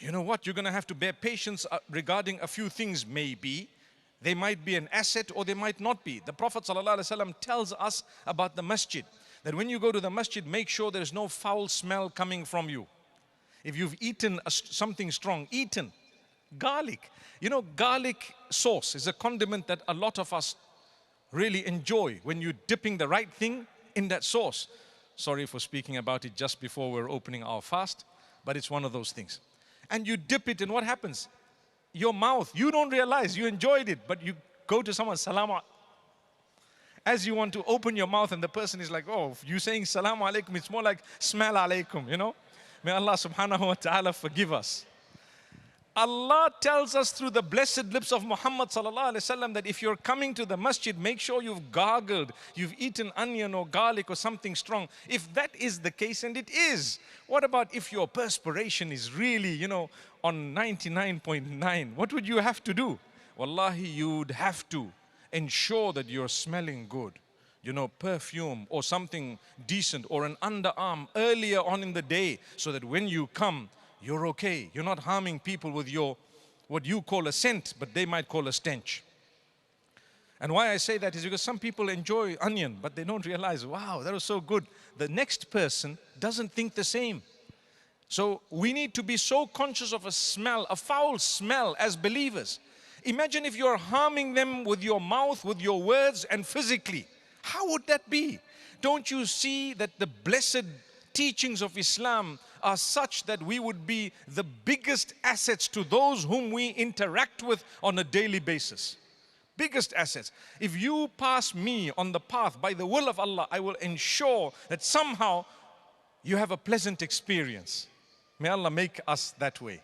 You know what? You're going to have to bear patience regarding a few things maybe. They might be an asset or they might not be. The Prophet ﷺ tells us about the masjid, that when you go to the masjid, make sure there's no foul smell coming from you. If you've eaten something strong, garlic. You know, garlic sauce is a condiment that a lot of us really enjoy when you're dipping the right thing in that sauce. Sorry for speaking about it just before we're opening our fast, but it's one of those things. And you dip it, and what happens? Your mouth, you don't realize you enjoyed it, but you go to someone, salam. As you want to open your mouth, and the person is like, oh, you saying salam alaikum, it's more like smell alaikum, you know. May Allah subhanahu wa ta'ala forgive us. Allah tells us through the blessed lips of Muhammad sallallahu alaihi wasallam that if you're coming to the masjid, make sure you've gargled, you've eaten onion or garlic or something strong. If that is the case, and it is, what about if your perspiration is really, you know, on 99.9? What would you have to do? Wallahi, you'd have to ensure that you're smelling good. You know, perfume or something decent or an underarm earlier on in the day, so that when you come, you're okay. You're not harming people with your, what you call a scent, but they might call a stench. And why I say that is because some people enjoy onion, but they don't realize, wow, that was so good. The next person doesn't think the same. So we need to be so conscious of a smell, a foul smell as believers. Imagine if you're harming them with your mouth, with your words, and physically. How would that be? Don't you see that the blessed teachings of Islam are such that we would be the biggest assets to those whom we interact with on a daily basis? Biggest assets. If you pass me on the path by the will of Allah, I will ensure that somehow you have a pleasant experience. May Allah make us that way.